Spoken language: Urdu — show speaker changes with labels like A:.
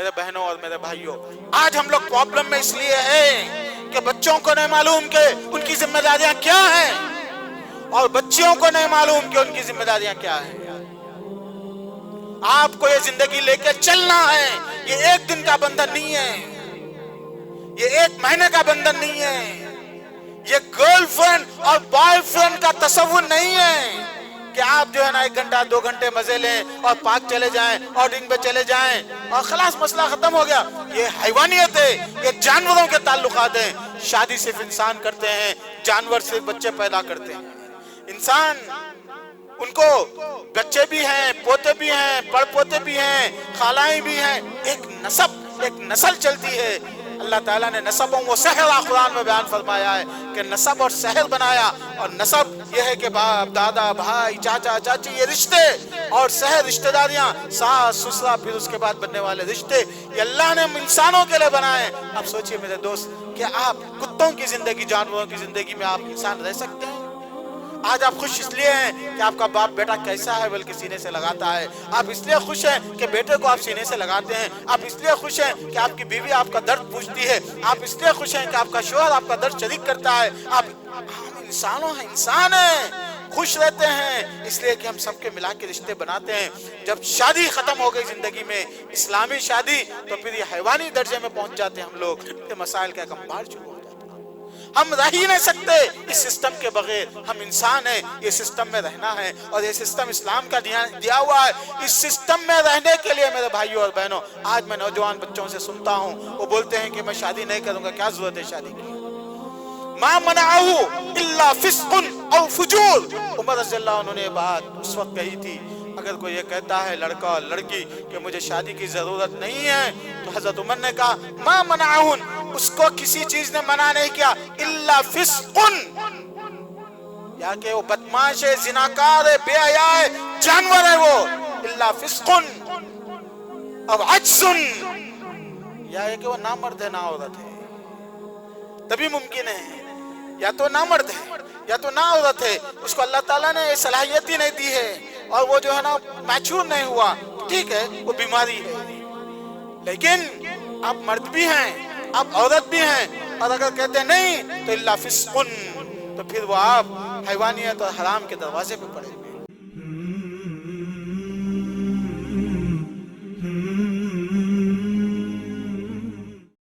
A: میرے بہنوں اور میرے بھائیوں، آج ہم لوگ پرابلم میں اس لیے ہیں کہ بچوں کو نہیں معلوم کہ ان کی ذمہ داریاں کیا ہیں، اور بچیوں کو نہیں معلوم کہ ان کی ذمہ داریاں کیا ہیں۔ آپ کو یہ زندگی لے کے چلنا ہے، یہ ایک دن کا بندھن نہیں ہے، یہ ایک مہینے کا بندھن نہیں ہے، یہ گرل فرینڈ اور بوائے فرینڈ کا تصور نہیں ہے کہ آپ جو ہے نا 1 گھنٹہ 2 گھنٹے مزے لیں اور پارک چلے جائیں اور ڈنگ پہ چلے جائیں اور خلاص مسئلہ ختم ہو گیا۔ یہ حیوانیت ہے، یہ جانوروں کے تعلقات ہیں۔ شادی صرف انسان کرتے ہیں، جانور صرف بچے پیدا کرتے ہیں۔ انسان ان کو بچے بھی ہیں، پوتے بھی ہیں، پڑ پوتے بھی ہیں، خالائیں بھی ہیں، ایک نسل چلتی ہے۔ اللہ تعالیٰ نے نسبوں و سحر قرآن میں بیان فرمایا ہے کہ نسب اور سحر بنایا، اور نسب یہ ہے کہ باپ دادا بھائی چاچا چاچی یہ رشتے، اور سحر رشتہ داریاں ساس سسرا، پھر اس کے بعد بننے والے رشتے، یہ اللہ نے انسانوں کے لیے بنائے۔ اب سوچئے میرے دوست کہ آپ کتوں کی زندگی، جانوروں کی زندگی میں آپ انسان رہ سکتے ہیں؟ آج آپ خوش اس لیے ہیں کہ آپ کا باپ بیٹا کیسا ہے بلکہ سینے سے لگاتا ہے، آپ اس لیے خوش ہیں کہ بیٹے کو آپ سینے سے لگاتے ہیں، آپ اس لیے خوش ہیں کہ آپ کی بیوی آپ کا درد پوچھتی ہے، آپ اس لیے خوش ہیں کہ آپ کا شوہر آپ کا درد شریک کرتا ہے۔ ہم انسان ہیں، خوش رہتے ہیں اس لیے کہ ہم سب کے ملا کے رشتے بناتے ہیں۔ جب شادی ختم ہو گئی زندگی میں، اسلامی شادی، تو پھر یہ حیوانی درجے میں پہنچ جاتے ہیں ہم لوگ، پھر مسائل کا کمبار شروع ہو جاتا ہے۔ ہم رہ ہی نہیں سکتے اس سسٹم کے بغیر، ہم انسان ہیں، یہ سسٹم میں رہنا ہے، اور یہ سسٹم اسلام کا دیا ہوا ہے۔ اس سسٹم میں رہنے کے لیے میرے بھائیوں اور بہنوں، آج میں نوجوان بچوں سے سنتا ہوں، وہ بولتے ہیں کہ میں شادی نہیں کروں گا، کیا ضرورت ہے شادی کی؟ ما منعہ الا فسق او فجور۔ عمر رضی اللہ عنہ نے بات اس وقت کہی تھی، اگر کوئی یہ کہتا ہے لڑکا اور لڑکی کہ مجھے شادی کی ضرورت نہیں ہے، تو حضرت عمر نے کہا ما منعہن، اس کو کسی چیز نے منع نہیں کیا، الا فسق، یا کہ وہ بدماش ہے، زناکار ہے، بے حیا ہے، جانور ہے وہ، الا فسق او عجز، یا کہ وہ نامرد ہے، نہ عورت ہے، تبھی ممکن ہے۔ یا تو نامرد ہے یا تو نہ عورت ہے، اس کو اللہ تعالیٰ نے صلاحیت ہی نہیں دی ہے، اور وہ جو ہے نا میچور نہیں ہوا، ٹھیک ہے وہ بیماری ہے، لیکن آپ مرد بھی ہیں، آپ عورت بھی ہیں، اور اگر کہتے ہیں نہیں تو الا فسق، تو پھر وہ آپ حیوانیت اور حرام کے دروازے پہ پڑے ہوئے۔